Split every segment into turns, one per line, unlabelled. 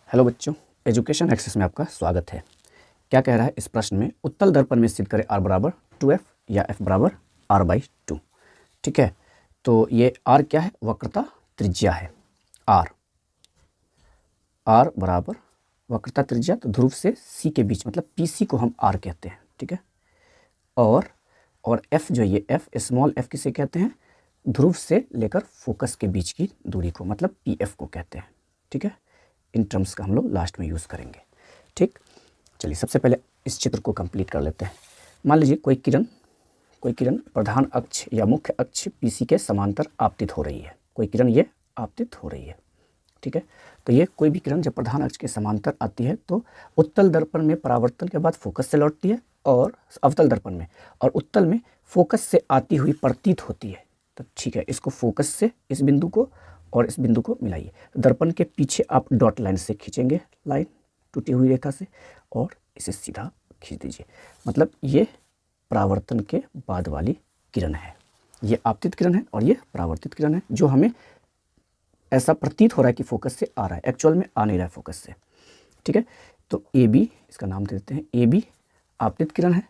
Hello बच्चों, education access में आपका स्वागत है। क्या कह रहा है इस प्रश्न में, उत्तल दर्पण में सिद्ध करें r बराबर 2f या f बराबर r/2। ठीक है, तो ये r क्या है? वक्रता त्रिज्या है। r बराबर वक्रता त्रिज्या, तो ध्रुव से c के बीच, मतलब PC को हम r कहते हैं। ठीक है, और f जो ये f स्मॉल f किसे कहते हैं? ध्रुव से लेकर फोकस के बीच की दूरी को, मतलब PF को कहते हैं। ठीक है, इन टर्म्स का हम लोग लास्ट में यूज़ करेंगे। ठीक, चलिए सबसे पहले इस चित्र को कंप्लीट कर लेते हैं। मान लीजिए कोई किरण प्रधान अक्ष या मुख्य अक्ष PC के समांतर आपतित हो रही है। कोई किरण ये आपतित हो रही है। ठीक है, तो ये कोई भी किरण जब प्रधान अक्ष के समांतर आती है तो उत्तल दर्पण में परावर्तन के बाद फोकस से लौटती है, और अवतल दर्पण में और उत्तल में फोकस से आती हुई प्रतीत होती है। तो ठीक है, इसको फोकस से इस बिंदु को और इस बिंदु को मिलाइए। दर्पण के पीछे आप डॉट लाइन से खींचेंगे, लाइन टूटी हुई रेखा से, और इसे सीधा खींच दीजिए। मतलब ये परावर्तन के बाद वाली किरण है। ये आपतित किरण है और ये परावर्तित किरण है, जो हमें ऐसा प्रतीत हो रहा है कि फोकस से आ रहा है, एक्चुअल में आ नहीं रहा है फोकस से। ठीक है, तो AB, इसका नाम दे देते हैं AB, आपतित किरण है।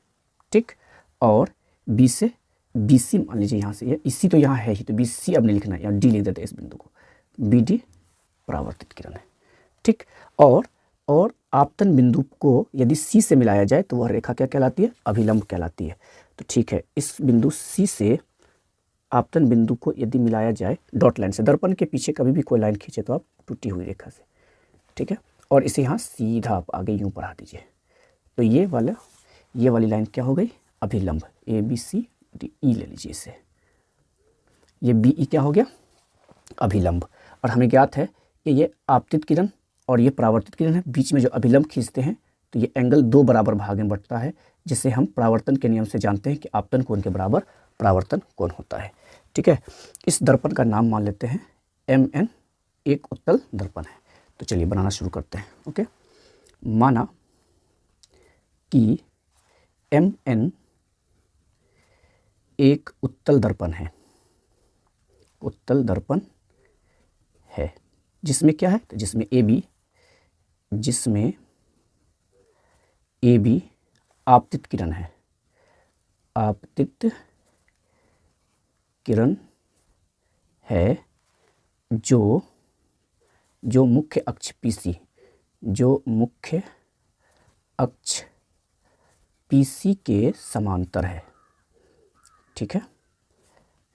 ठीक, और B से BC मान लीजिए, यहाँ से ये इसी तो यहाँ है ही, तो BC अब नहीं लिखना है, यहाँ D लिख देते हैं इस बिंदु को। BD परावर्तित किरण है। ठीक, और आपतन बिंदु को यदि C से मिलाया जाए तो वह रेखा क्या कहलाती है? अभिलंब कहलाती है। तो ठीक है, इस बिंदु C से आपतन बिंदु को यदि मिलाया जाए डॉट लाइन से, दर्पण के पीछे कभी भी कोई लाइन खींचे तो आप टूटी हुई रेखा से। ठीक है, और इसे यहाँ सीधा आप आगे यूँ बढ़ा दीजिए, तो ये वाली लाइन क्या हो गई? अभिलंब। ABCDE ले लीजिए इसे। ये BE क्या हो गया? अभिलंब। और हमें ज्ञात है कि ये आपतित किरण और ये परावर्तित किरण है, बीच में जो अभिलंब खींचते हैं तो ये एंगल 2 बराबर भाग में बढ़ता है, जिसे हम परावर्तन के नियम से जानते हैं कि आपतन कोण के बराबर परावर्तन कोण होता है। ठीक है, इस दर्पण का नाम मान लेते हैं MN, एक उत्तल दर्पण है। तो चलिए बनाना शुरू करते हैं। ओके, माना कि MN एक उत्तल दर्पण है। उत्तल दर्पण है जिसमें क्या है? तो जिसमें AB आपतित किरण है। आपतित किरण है जो मुख्य अक्ष PC, जो मुख्य अक्ष PC के समांतर है। ठीक है,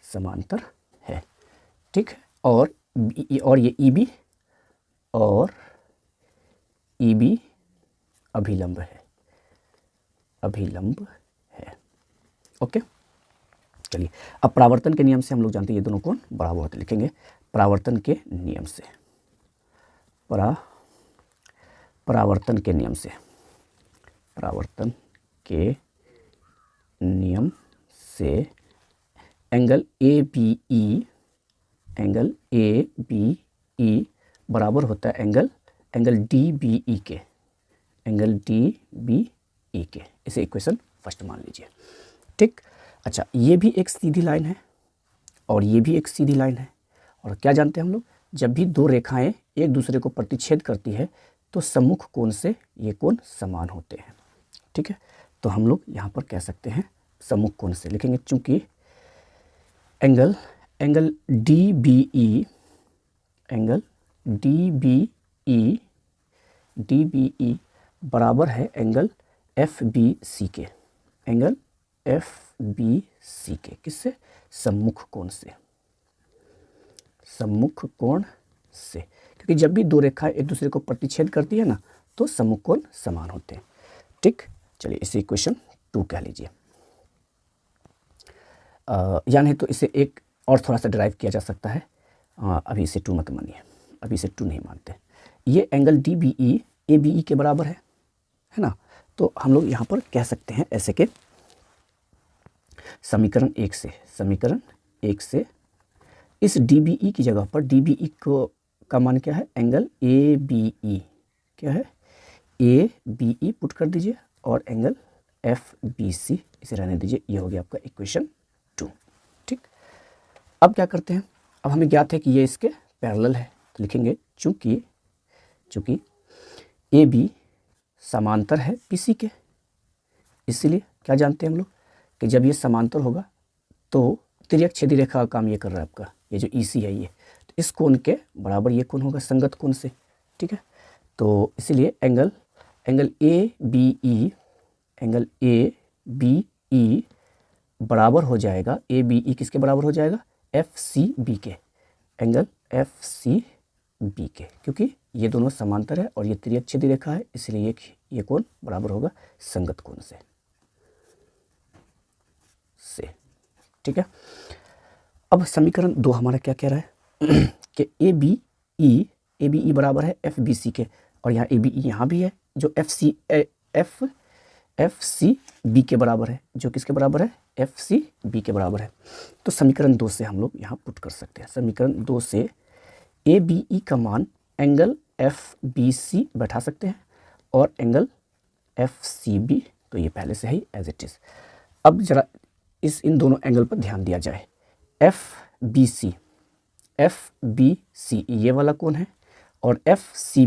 समांतर है। ठीक है, और ये EB अभिलंब है। ओके, चलिए अब परावर्तन के नियम से हम लोग जानते हैं ये दोनों कोण बराबर होते हैं। लिखेंगे परावर्तन के नियम से, परावर्तन के नियम से एंगल ABE बराबर होता है एंगल DBE के। इसे इक्वेशन फर्स्ट मान लीजिए। ठीक, अच्छा, ये भी एक सीधी लाइन है और ये भी एक सीधी लाइन है, और क्या जानते हैं हम लोग? जब भी दो रेखाएं एक दूसरे को प्रतिच्छेद करती है तो सम्मुख कोण से ये कोण समान होते हैं। ठीक है, तो हम लोग यहाँ पर कह सकते हैं सम्मुख कोण से लिखेंगे, चूंकि एंगल DBE बराबर है एंगल FBC के। किससे? सम्मुख कोण से। क्योंकि जब भी दो रेखाएं एक दूसरे को प्रतिच्छेद करती है ना, तो सम्मुख कोण समान होते हैं। ठीक, चलिए इसे इक्वेशन 2 कह लीजिए। या नहीं तो इसे एक और थोड़ा सा ड्राइव किया जा सकता है। अभी इसे 2 मत मानिए, अभी इसे 2 नहीं मानते। ये एंगल DBE ABE के बराबर है ना। तो हम लोग यहाँ पर कह सकते हैं ऐसे के समीकरण 1 से इस DBE की जगह पर DBE का मान क्या है? Angle ABE। क्या है? ABE पुट कर दीजिए, और एंगल FBC इसे रहने दीजिए। ये हो गया आपका इक्वेशन 2। ठीक, अब क्या करते हैं? अब हमें ज्ञात है कि ये इसके पैरेलल है, तो लिखेंगे चूंकि ए बी समांतर है पी सी के, इसलिए क्या जानते हैं हम लोग कि जब ये समांतर होगा तो तिर्यक छेदी रेखा का काम ये कर रहा है आपका, ये जो ई सी है ये, तो इस कोण के बराबर ये कोण होगा संगत कोण से, ठीक है। तो इसीलिए एंगल ए बी ई बराबर हो जाएगा, ए बी ई किसके बराबर हो जाएगा, एफ सी बी के, एंगल एफ सी बी के, क्योंकि ये दोनों समांतर है और ये तिर्यक छेदी रेखा है, इसलिए ये कोण बराबर होगा संगत कोण से, ठीक है। अब समीकरण 2 हमारा क्या कह रहा है कि ए बी ई बराबर है एफ बी सी के, और यहाँ ए बी ई यहाँ भी है जो एफ सी बी के बराबर है, जो किसके बराबर है, एफ सी बी के बराबर है। तो समीकरण 2 से हम लोग यहाँ पुट कर सकते हैं, समीकरण 2 से ए बी ई का मान एंगल एफ बी सी बैठा सकते हैं और एंगल एफ सी बी, तो ये पहले से ही एज इट इज़। अब जरा इन दोनों एंगल पर ध्यान दिया जाए, एफ बी सी ये वाला कोण है और एफ सी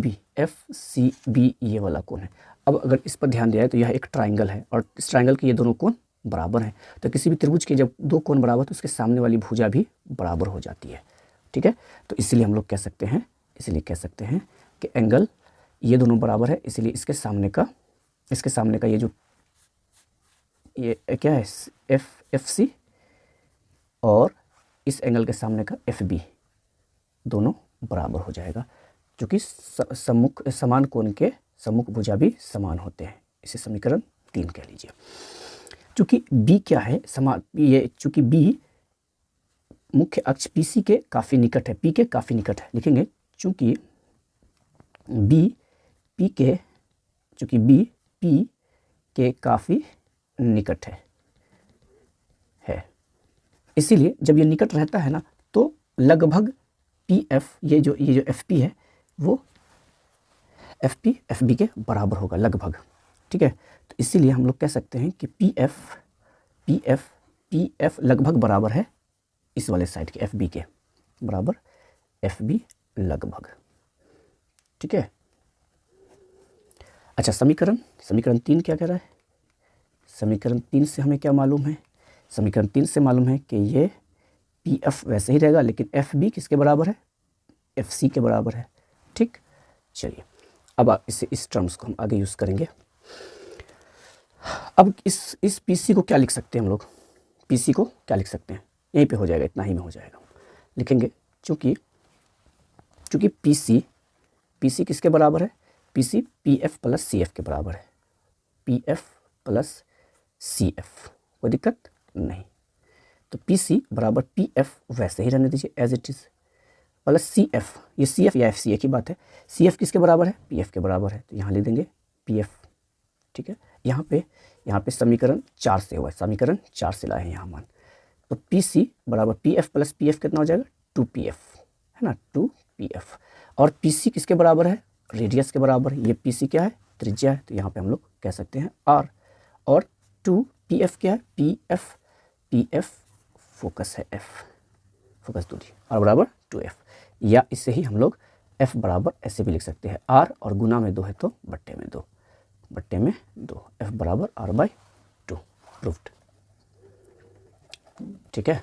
बी ये वाला कोण है। अब अगर इस पर ध्यान दिया जाए तो यह एक ट्राइंगल है और इस ट्राइंगल के ये दोनों कोण बराबर हैं, तो किसी भी त्रिभुज के जब दो कोण बराबर तो उसके सामने वाली भुजा भी बराबर हो जाती है, ठीक है। तो इसीलिए हम लोग कह सकते हैं कि एंगल ये दोनों बराबर है, इसलिए इसके सामने का ये क्या है, एफ सी, और इस एंगल के सामने का एफ बी दोनों बराबर हो जाएगा, क्योंकि समान कोण के सम्मुख भुजा भी समान होते हैं। इसे समीकरण 3 कह लीजिए। चूँकि बी क्या है, चूँकि बी मुख्य अक्ष पी सी के काफ़ी निकट है, पी के काफ़ी निकट है, लिखेंगे चूँकि बी पी के काफ़ी निकट है, इसीलिए जब ये निकट रहता है ना तो लगभग पी एफ, ये जो एफ पी है वो एफ पी एफ बी के बराबर होगा लगभग, ठीक है। तो इसीलिए हम लोग कह सकते हैं कि पी एफ लगभग बराबर है इस वाले साइड के एफ बी के बराबर एफ बी लगभग, ठीक है। अच्छा, समीकरण 3 क्या कह रहा है, समीकरण 3 से हमें क्या मालूम है, समीकरण 3 से मालूम है कि ये पी एफ वैसे ही रहेगा, लेकिन एफ बी किसके बराबर है, एफ सी के बराबर है, ठीक। चलिए अब इस टर्म्स को हम आगे यूज़ करेंगे। अब इस पी सी को क्या लिख सकते हैं हम लोग, पी सी को क्या लिख सकते हैं, यहीं पे हो जाएगा, इतना ही में हो जाएगा, लिखेंगे चूँकि पी सी किसके बराबर है, P C P F plus C F के बराबर है, P F plus C F, कोई दिक्कत नहीं। तो पी सी बराबर पी एफ वैसे ही रहने दीजिए as it is, plus C F, ये सी एफ या एफ सी एक ही बात है, सी एफ किसके बराबर है, पी एफ के बराबर है, तो यहाँ लिख देंगे पी एफ, ठीक है। यहाँ पे समीकरण 4 से हुआ है, समीकरण 4 से लाए हैं यहाँ मान, तो पी सी बराबर P F plus P F कितना हो जाएगा, 2 पी एफ, है ना, 2 पी एफ, और पी सी किसके बराबर है, रेडियस के बराबर, ये पी सी क्या है, त्रिज्या है, तो यहाँ पे हम लोग कह सकते हैं आर, और 2 पी एफ क्या है, पी एफ फोकस है, एफ फोकस दूरी, आर बराबर 2f, या इससे ही हम लोग f बराबर ऐसे भी लिख सकते हैं, r और गुना में 2 है तो बट्टे में 2, f बराबर r/2 प्रूव्ड, ठीक है।